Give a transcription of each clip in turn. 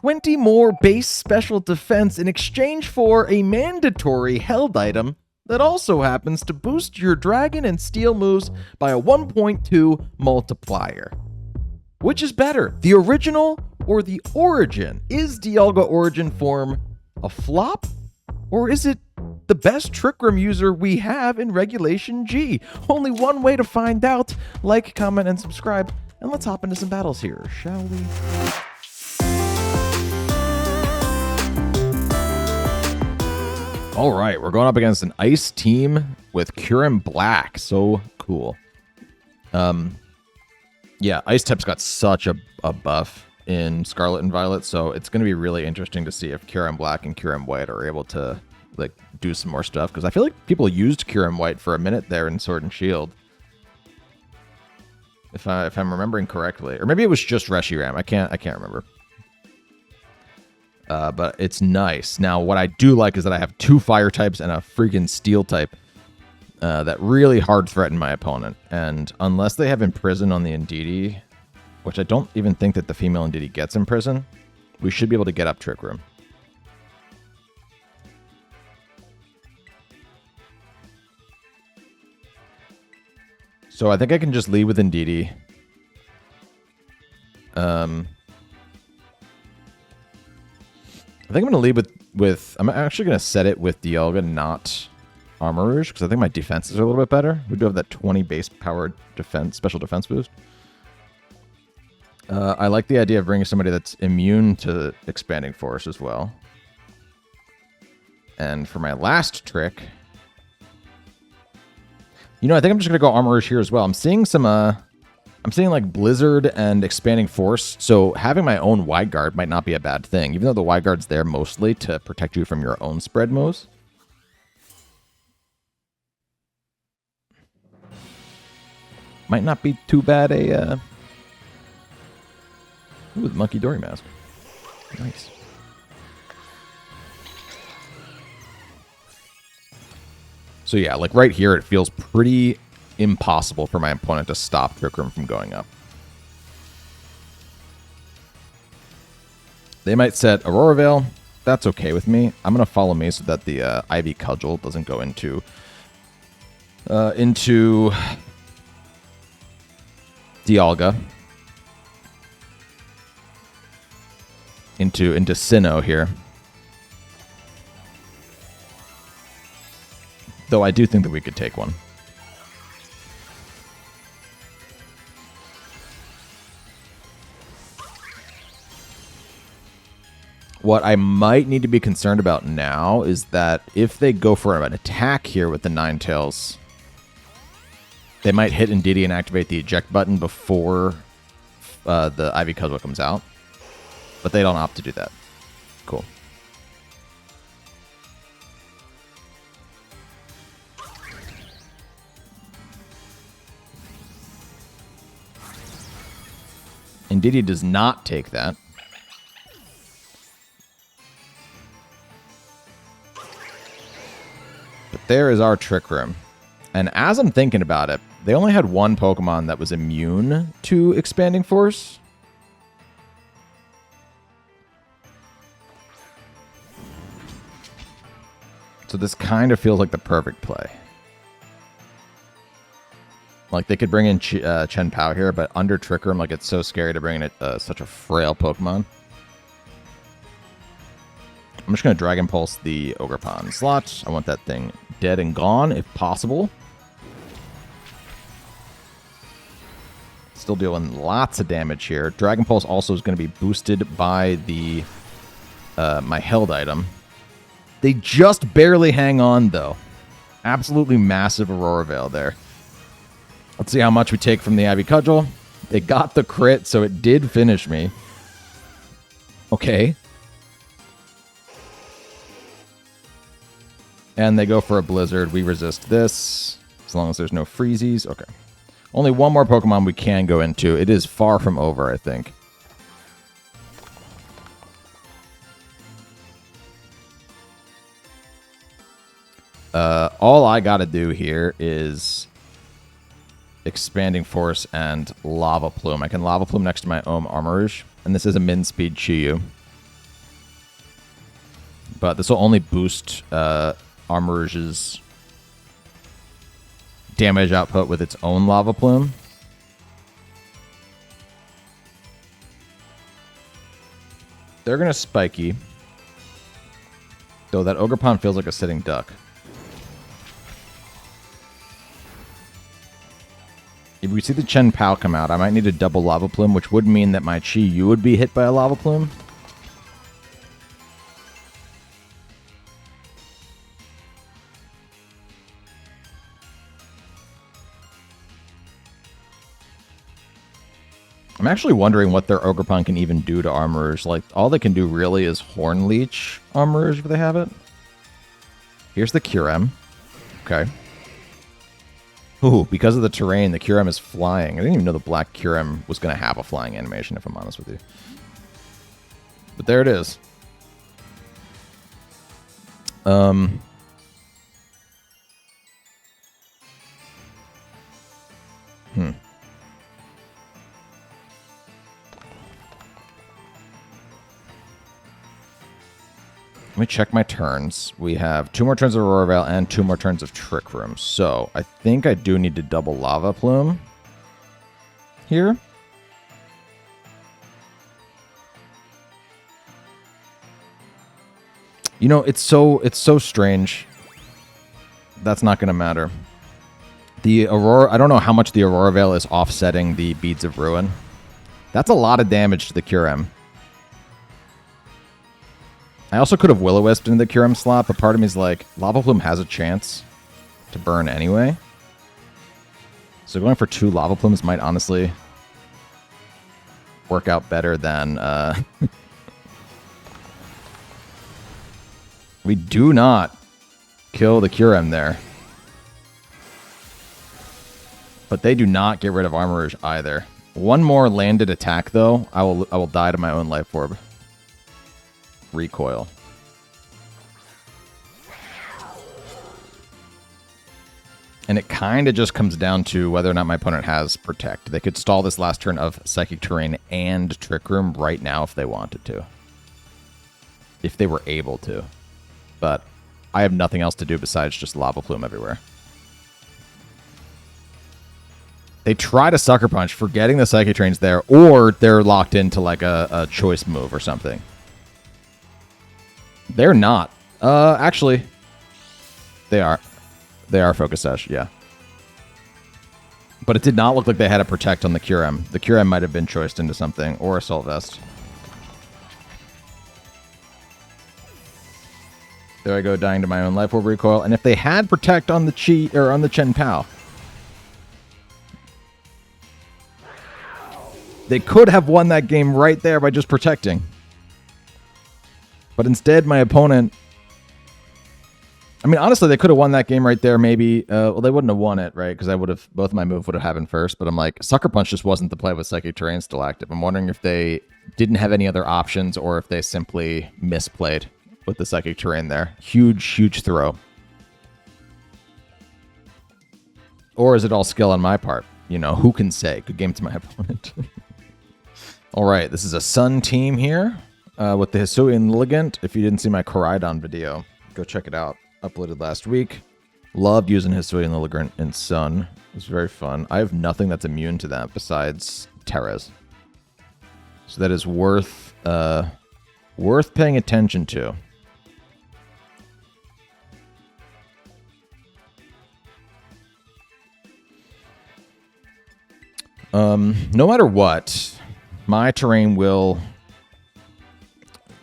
20 more base special defense in exchange for a mandatory held item that also happens to boost your dragon and steel moves by a 1.2 multiplier. Which is better, the original or the Origin? Is Dialga-Origin form a flop? Or is it the best Trick Room user we have in Regulation G? Only one way to find out. Like, comment, and subscribe. And let's hop into some battles here, shall we? All right, we're going up against an ice team with Kyurem Black. So cool. Yeah, ice type's got such a buff in Scarlet and Violet, so it's going to be really interesting to see if Kyurem Black and Kyurem White are able to like do some more stuff, because I feel like people used Kyurem White for a minute there in Sword and Shield, if I'm remembering correctly, or maybe it was just Reshiram. I can't remember. But it's nice. Now, what I do like is that I have 2 fire types and a freaking steel type that really hard threaten my opponent. And unless they have Imprison on the Indeedee, which I don't even think that the female Indeedee gets Imprison, we should be able to get up Trick Room. So I think I can just lead with Indeedee. I think I'm going to lead with... I'm actually going to set it with Dialga, not Armor Rouge, because I think my defenses are a little bit better. We do have that 20 base power defense, special defense boost. I like the idea of bringing somebody that's immune to Expanding Force as well. And for my last trick... You know, I think I'm just going to go Armor Rouge here as well. I'm seeing some... I'm seeing like Blizzard and Expanding Force, so having my own Wide Guard might not be a bad thing, even though the Wide Guard's there mostly to protect you from your own spread moves. Might not be too bad a... Ooh, the Monkey Dory Mask. Nice. So yeah, like right here, it feels pretty impossible for my opponent to stop Trick Room from going up. They might set Aurora Veil. That's okay with me. I'm going to follow me so that the Ivy Cudgel doesn't go into Dialga. Into Sinnoh here. Though I do think that we could take one. What I might need to be concerned about now is that if they go for an attack here with the Ninetales, they might hit Indeedee and activate the eject button before the Ivy Cudgel comes out. But they don't opt to do that. Cool. Indeedee does not take that. There is our Trick Room. And as I'm thinking about it, they only had one Pokemon that was immune to Expanding Force. So this kind of feels like the perfect play. Like, they could bring in Chen Pao here, but under Trick Room, like, it's so scary to bring in such a frail Pokemon. I'm just going to Dragon Pulse the Ogerpon slot. I want that thing dead and gone, if possible. Still dealing lots of damage here. Dragon Pulse also is going to be boosted by the my held item. They just barely hang on, though. Absolutely massive Aurora Veil there. Let's see how much we take from the Ivy Cudgel. They got the crit, so it did finish me. Okay. And they go for a Blizzard. We resist this, as long as there's no Freezies. Okay. Only one more Pokemon we can go into. It is far from over, I think. All I gotta do here is Expanding Force and Lava Plume. I can Lava Plume next to my Armor Rouge, and this is a min-speed Chiyu. But this will only boost Armorage's damage output with its own Lava Plume. They're going to Spiky. Though that Ogerpon feels like a sitting duck. If we see the Chen Pao come out, I might need a double Lava Plume, which would mean that my Chi Yu would be hit by a Lava Plume. I'm actually wondering what their Ogerpon can even do to Armorers. Like, all they can do really is Horn Leech Armorers if they have it. Here's the Kyurem. Okay. Ooh, because of the terrain, the Kyurem is flying. I didn't even know the black Kyurem was going to have a flying animation, if I'm honest with you. But there it is. Let me check my turns. We have 2 more turns of Aurora Veil and 2 more turns of Trick Room. So I think I do need to double Lava Plume here. You know, it's so strange. That's not going to matter. The Aurora, I don't know how much the Aurora Veil is offsetting the Beads of Ruin. That's a lot of damage to the Kyurem. I also could have Will-O-Wisped into the Kyurem slot, but part of me is like, Lava Plume has a chance to burn anyway. So going for 2 Lava Plumes might honestly work out better than... We do not kill the Kyurem there. But they do not get rid of Armorage either. One more landed attack, though, I will die to my own Life Orb. Recoil. And it kind of just comes down to whether or not my opponent has Protect. They could stall this last turn of Psychic Terrain and Trick Room right now if they wanted to. If they were able to. But I have nothing else to do besides just Lava Plume everywhere. They try to Sucker Punch, forgetting the Psychic Terrain's there, or they're locked into like a choice move or something. They're not. Actually, they are. They are Focus Sash, yeah. But it did not look like they had a Protect on the Kyurem. The Kyurem might have been choiced into something, or Assault Vest. There I go, dying to my own Life Orb recoil. And if they had Protect on the Chi or on the Chen Pao, they could have won that game right there by just protecting. But instead, my opponent... I mean, honestly, they could have won that game right there, maybe. Well, they wouldn't have won it, right? Because I would have... Both my moves would have happened first. But I'm like, Sucker Punch just wasn't the play with Psychic Terrain still active. I'm wondering if they didn't have any other options or if they simply misplayed with the Psychic Terrain there. Huge, huge throw. Or is it all skill on my part? You know, who can say? Good game to my opponent. All right, this is a Sun team here with the Hisuian Ligant. If you didn't see my Koraidon video, go check it out. Uploaded last week. Loved using Hisuian Ligant in Sun. It was very fun. I have nothing that's immune to that besides Tera's. So that is worth paying attention to. No matter what, my terrain will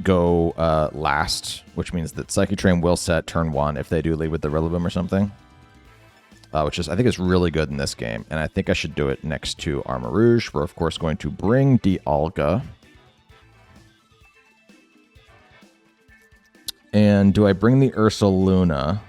go last, which means that Psychic Terrain will set turn 1 if they do lead with the Rillaboom or something. Which is, I think, is really good in this game. And I think I should do it next to Armarouge. We're, of course, going to bring Dialga. And do I bring the Ursaluna?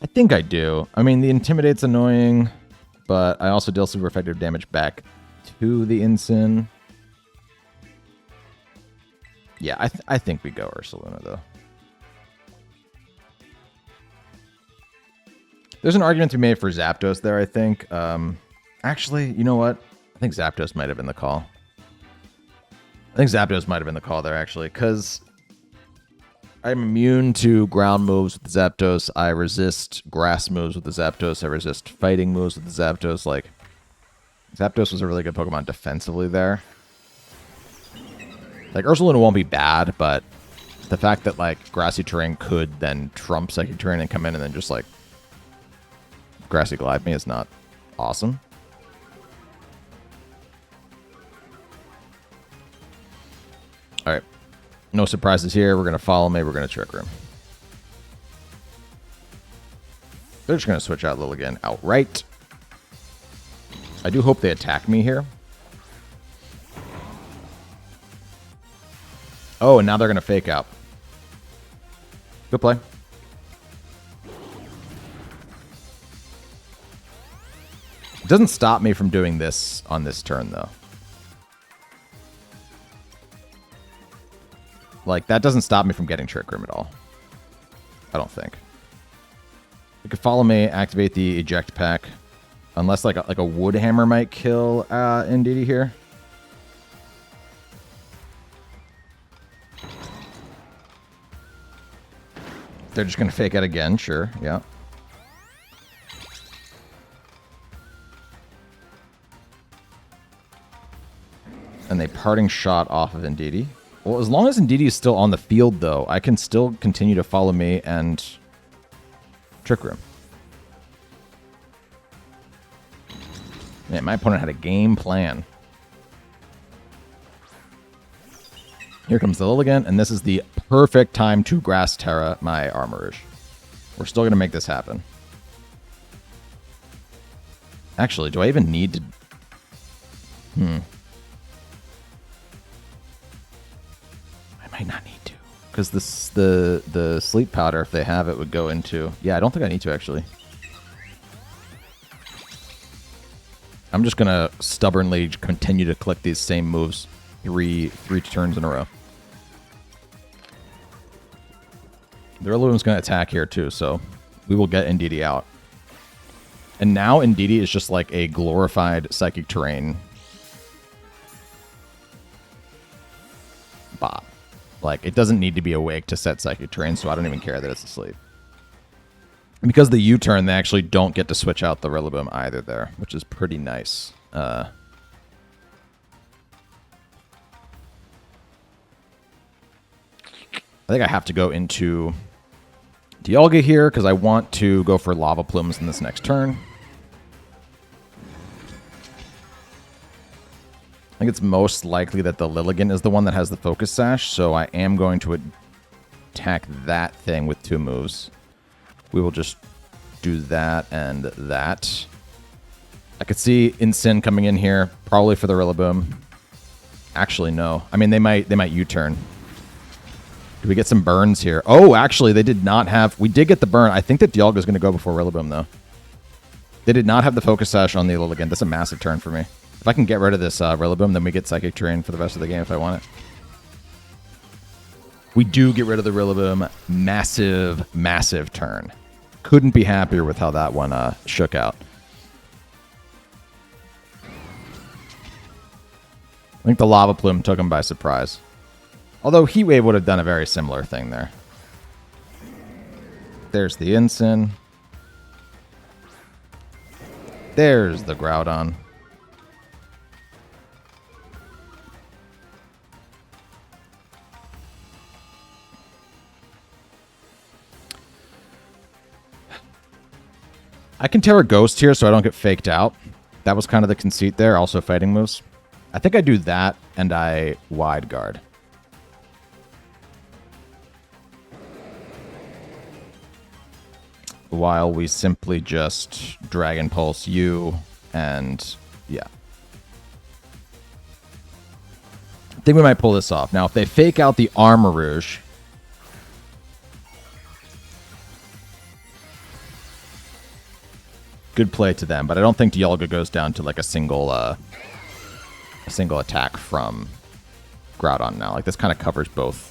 I think I do. I mean, the Intimidate's annoying, but I also deal super effective damage back to the Ensign. Yeah, I think we go Ursaluna, though. There's an argument to be made for Zapdos there, I think. Actually, you know what? I think Zapdos might have been the call. I think Zapdos might have been the call there, actually, because I'm immune to ground moves with the Zapdos. I resist grass moves with the Zapdos. I resist fighting moves with the Zapdos. Like, Zapdos was a really good Pokemon defensively there. Like, Ursaluna won't be bad, but the fact that, like, Grassy Terrain could then trump Psychic Terrain and come in and then just, like, Grassy Glide me is not awesome. Alright. No surprises here. We're going to follow me. We're going to Trick Room. They're just going to switch out Lilligant outright. I do hope they attack me here. Oh, and now they're going to fake out. Good play. It doesn't stop me from doing this on this turn, though. Like, that doesn't stop me from getting Trick Room at all. I don't think. You could follow me, activate the Eject pack. Unless, like a Wood Hammer might kill Indeedee here. They're just going to fake out again, sure, yeah. And they Parting Shot off of Indeedee. Well, as long as Indeedee is still on the field, though, I can still continue to follow me and Trick Room. Man, my opponent had a game plan. Here comes the Lilligant, and this is the perfect time to Grass Tera my Armourouge. We're still going to make this happen. Actually, do I even need to... I might not need to. Because the Sleep Powder, if they have it, would go into... Yeah, I don't think I need to, actually. I'm just going to stubbornly continue to click these same moves three turns in a row. The Rillaboom's going to attack here, too, so we will get Indeedee out. And now Indeedee is just like a glorified Psychic Terrain bot. Like, it doesn't need to be awake to set Psychic Terrain, so I don't even care that it's asleep. Because the U-turn, they actually don't get to switch out the Rillaboom either there, which is pretty nice. I think I have to go into Dialga here, because I want to go for Lava Plumes in this next turn. I think it's most likely that the Lilligant is the one that has the Focus Sash, so I am going to attack that thing with 2 moves. We will just do that and that. I could see Incin coming in here, probably for the Rillaboom. Actually, no. I mean, they might U-turn. Do we get some burns here? Oh, actually, they did not have... We did get the burn. I think that Dialga is going to go before Rillaboom, though. They did not have the Focus Sash on the Lilligant. That's a massive turn for me. If I can get rid of this Rillaboom, then we get Psychic Terrain for the rest of the game if I want it. We do get rid of the Rillaboom. Massive, massive turn. Couldn't be happier with how that one shook out. I think the Lava Plume took him by surprise. Although Heat Wave would have done a very similar thing there. There's the Incin. There's the Groudon. I can Tera Ghost here so I don't get faked out. That was kind of the conceit there. Also fighting moves. I think I do that and I Wide Guard. While we simply just Dragon Pulse you and yeah. I think we might pull this off. Now, if they fake out the Armourouge, good play to them, but I don't think Dialga goes down to like a single attack from Groudon now. Like, this kind of covers both.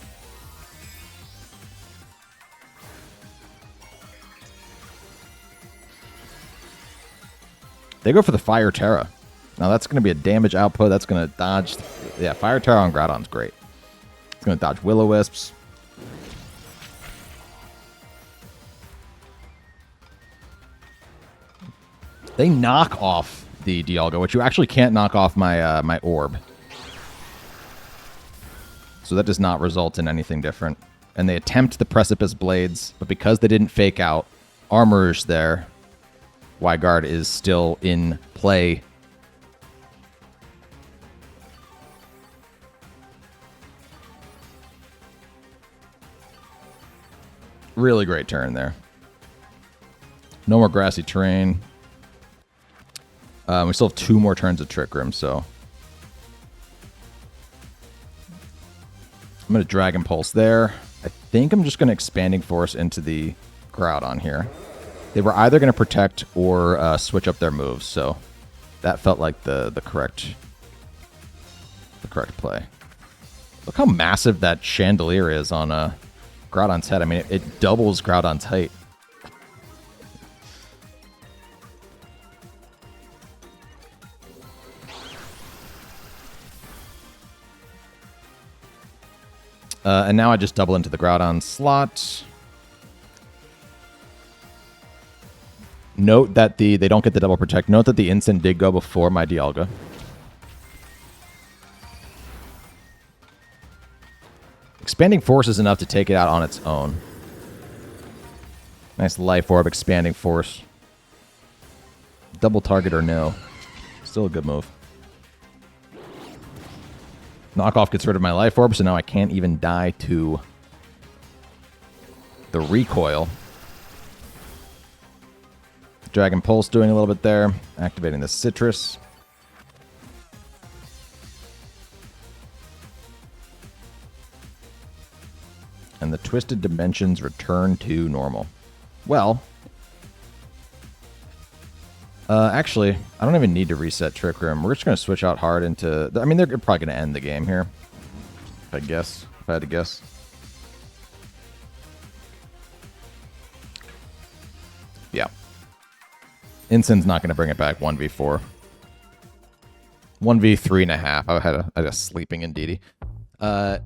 They go for the Fire Tera. Now that's going to be a damage output. That's going to dodge. Yeah, Fire Tera on Groudon's great. It's going to dodge Will-O-Wisps. They knock off the Dialga, which you actually can't knock off my my orb. So that does not result in anything different. And they attempt the Precipice Blades, but because they didn't fake out Armor's there, Wyguard is still in play. Really great turn there. No more grassy terrain. We still have 2 more turns of Trick Room, so I'm going to Dragon Pulse there. I think I'm just going to Expanding Force into the Groudon here. They were either going to protect or switch up their moves, so that felt like the correct play. Look how massive that chandelier is on Groudon's head. I mean, it doubles Groudon's height. And now I just double into the Groudon slot. Note that they don't get the double protect. Note that the Instant did go before my Dialga. Expanding Force is enough to take it out on its own. Nice Life Orb, Expanding Force. Double target or no. Still a good move. Knockoff gets rid of my Life Orb, so now I can't even die to the recoil. Dragon Pulse doing a little bit there. Activating the Citrus. And the Twisted Dimensions return to normal. Well, actually, I don't even need to reset Trick Room. We're just going to switch out hard into... I mean, they're probably going to end the game here. If I had to guess. Yeah. Insyn's not going to bring it back 1v4. 1v3.5. I had a sleeping Indeedee.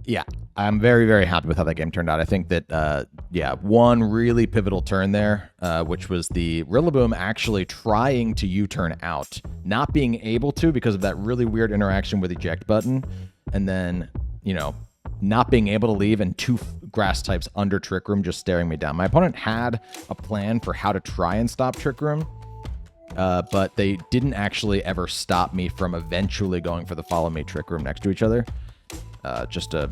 Yeah, I'm very, very happy with how that game turned out. I think that, yeah, one really pivotal turn there, which was the Rillaboom actually trying to U-turn out, not being able to because of that really weird interaction with Eject button, and then, you know, not being able to leave and 2 grass types under Trick Room just staring me down. My opponent had a plan for how to try and stop Trick Room, but they didn't actually ever stop me from eventually going for the Follow Me Trick Room next to each other. Just a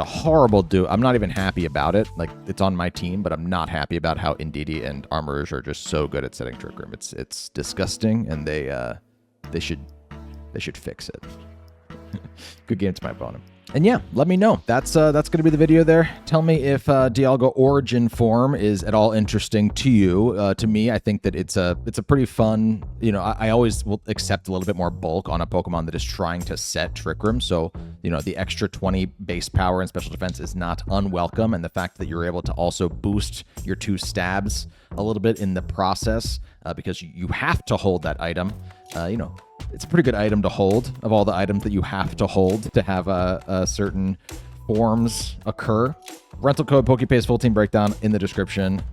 horrible do. I'm not even happy about it. Like, it's on my team, but I'm not happy about how Indeedee and Armorers are just so good at setting Trick Room. It's disgusting, and they should fix it. Good game to my opponent. And yeah, let me know. That's going to be the video there. Tell me if Dialga-Origin form is at all interesting to you. To me, I think that it's a pretty fun, you know, I always will accept a little bit more bulk on a Pokemon that is trying to set Trick Room. So, you know, the extra 20 base power and special defense is not unwelcome. And the fact that you're able to also boost your 2 stabs a little bit in the process, because you have to hold that item, you know, it's a pretty good item to hold of all the items that you have to hold to have certain forms occur. Rental code PokePace full team breakdown in the description.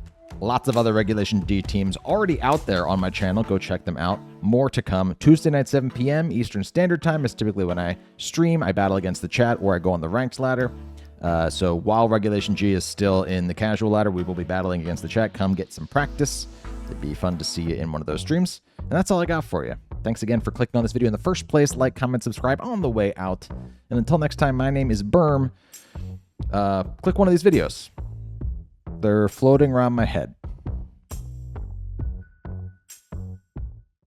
Lots of other Regulation D teams already out there on my channel. Go check them out. More to come. Tuesday night, 7 p.m. Eastern Standard Time is typically when I stream. I battle against the chat or I go on the ranked ladder. So while Regulation G is still in the casual ladder, we will be battling against the chat. Come get some practice. It'd be fun to see you in one of those streams. And that's all I got for you. Thanks again for clicking on this video in the first place. Like, comment, subscribe on the way out. And until next time, my name is Berm. Click one of these videos. They're floating around my head.